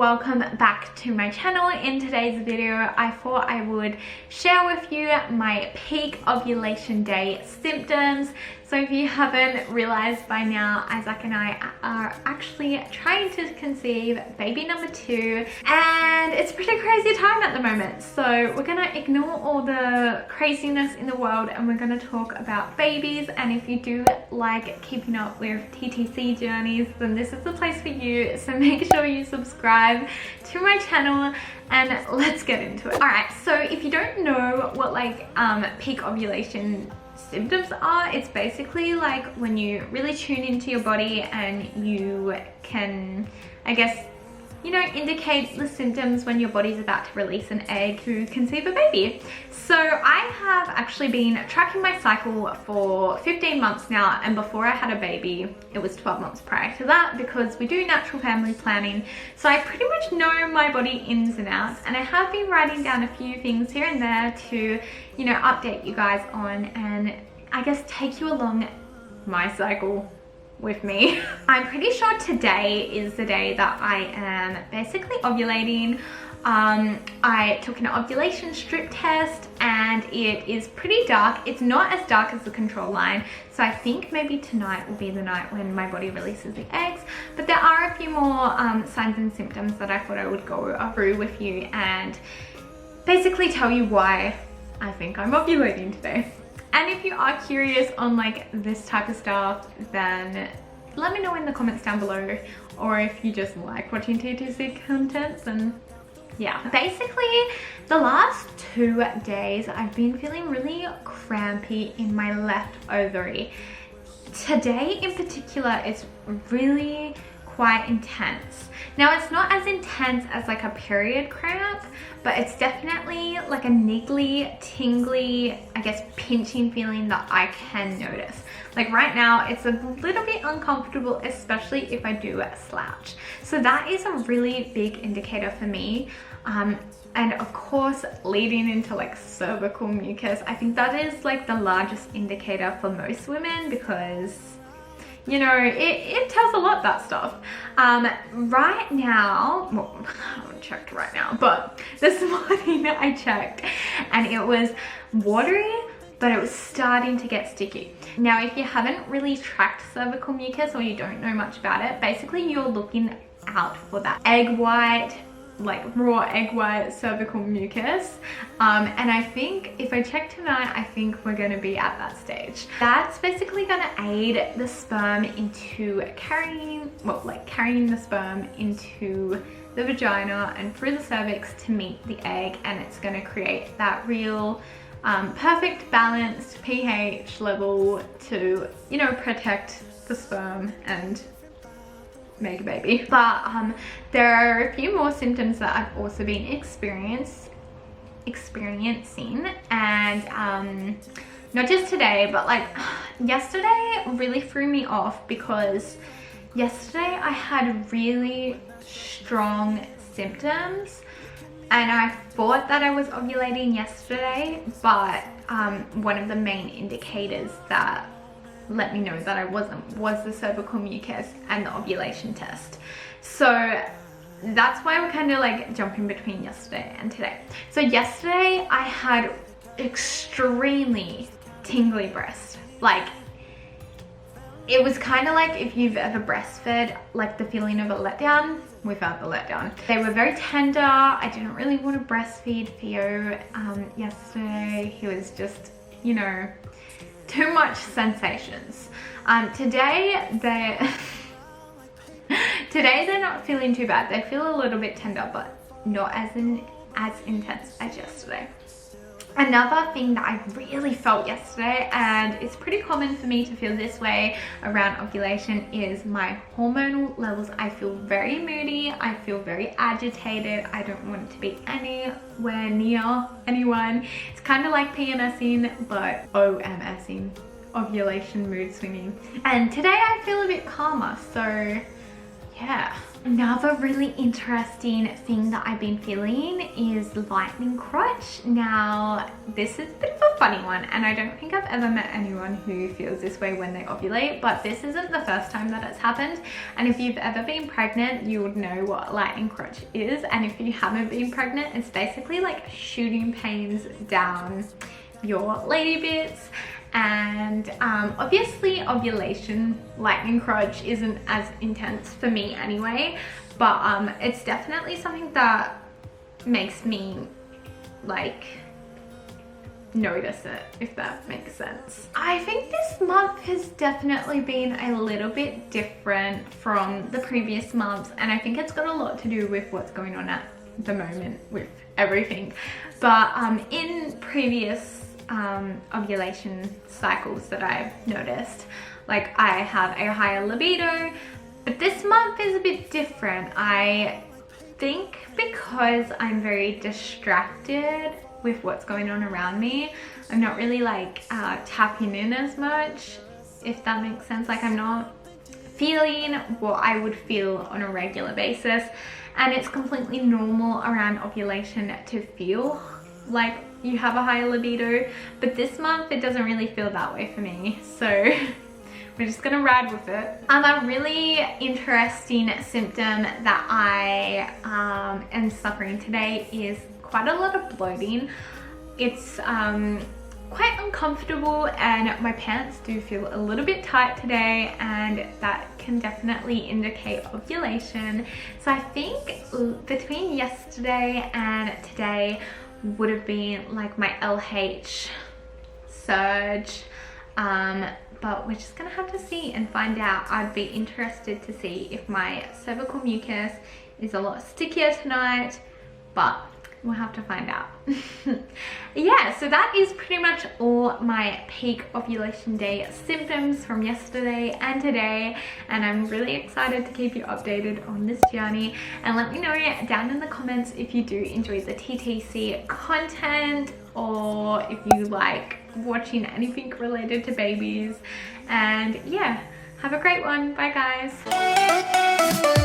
welcome back to my channel. In today's video I thought I would share with you my peak ovulation day symptoms. So if you haven't realized by now, Isaac and I are actually trying to conceive baby number 2, and it's a pretty crazy time at the moment. So we're gonna ignore all the craziness in the world and we're gonna talk about babies. And if you do like keeping up with TTC journeys, then this is the place for you. So make sure you subscribe to my channel and let's get into it. All right, so if you don't know what peak ovulation symptoms are, it's basically like when you really tune into your body and you can, I guess, you know, indicate the symptoms when your body's about to release an egg to conceive a baby. So I have actually been tracking my cycle for 15 months now, and before I had a baby it was 12 months prior to that, because we do natural family planning. So I pretty much know my body ins and outs, and I have been writing down a few things here and there to, you know, update you guys on and I guess take you along my cycle with me. I'm pretty sure today is the day that I am basically ovulating. I took an ovulation strip test and it is pretty dark. It's not as dark as the control line, so I think maybe tonight will be the night when my body releases the eggs. But there are a few more signs and symptoms that I thought I would go through with you and basically tell you why I think I'm ovulating today. And if you are curious on like this type of stuff, then let me know in the comments down below, or if you just like watching TTC content, then yeah. Basically, the last 2 days I've been feeling really crampy in my left ovary. Today in particular is really quite intense. Now it's not as intense as like a period cramp, but it's definitely like a niggly, tingly, I guess pinching feeling that I can notice. Like right now it's a little bit uncomfortable, especially if I do a slouch. So that is a really big indicator for me. And of course, leading into like cervical mucus, I think that is like the largest indicator for most women, because you know, it tells a lot, that stuff. Right now, well, I haven't checked right now, but this morning I checked and it was watery, but it was starting to get sticky. Now, if you haven't really tracked cervical mucus or you don't know much about it, basically you're looking out for that egg white, like raw egg white cervical mucus, and I think if I check tonight, I think we're going to be at that stage. That's basically going to aid the sperm into carrying the sperm into the vagina and through the cervix to meet the egg, and it's going to create that real perfect balanced pH level to, you know, protect the sperm and make a baby. But there are a few more symptoms that I've also been experiencing, and not just today, but like yesterday really threw me off, because yesterday I had really strong symptoms and I thought that I was ovulating yesterday, but one of the main indicators that let me know that I wasn't was the cervical mucus and the ovulation test. So that's why we're kind of like jumping between yesterday and today. So yesterday I had extremely tingly breasts. Like, it was kind of like if you've ever breastfed, like the feeling of a letdown without the letdown. They were very tender. I didn't really want to breastfeed Theo yesterday. He was just, you know, too much sensations. Today they're not feeling too bad. They feel a little bit tender, but not as intense as yesterday. Another thing that I really felt yesterday, and it's pretty common for me to feel this way around ovulation, is my hormonal levels. I feel very moody. I feel very agitated. I don't want to be anywhere near anyone. It's kind of like PMSing, but OMSing, ovulation mood swinging. And today I feel a bit calmer. So yeah. Another really interesting thing that I've been feeling is lightning crotch. Now, this is a bit of a funny one, and I don't think I've ever met anyone who feels this way when they ovulate, but this isn't the first time that it's happened. And if you've ever been pregnant, you would know what lightning crotch is. And if you haven't been pregnant, it's basically like shooting pains down your lady bits. And obviously ovulation lightning crotch isn't as intense for me anyway, but it's definitely something that makes me like notice it, if that makes sense. I think this month has definitely been a little bit different from the previous months, and I think it's got a lot to do with what's going on at the moment with everything. But in previous ovulation cycles that I've noticed, like I have a higher libido, but this month is a bit different. I think because I'm very distracted with what's going on around me, I'm not really like tapping in as much, if that makes sense. Like I'm not feeling what I would feel on a regular basis, and it's completely normal around ovulation to feel like you have a higher libido, but this month it doesn't really feel that way for me, so we're just gonna ride with it. A really interesting symptom that I am suffering today is quite a lot of bloating. It's quite uncomfortable, and my pants do feel a little bit tight today, and that can definitely indicate ovulation. So I think between yesterday and today would have been like my LH surge, but we're just gonna have to see and find out. I'd be interested to see if my cervical mucus is a lot stickier tonight, but we'll have to find out. Yeah, so that is pretty much all my peak ovulation day symptoms from yesterday and today, and I'm really excited to keep you updated on this journey. And let me know down in the comments if you do enjoy the TTC content, or if you like watching anything related to babies. And yeah, have a great one. Bye guys.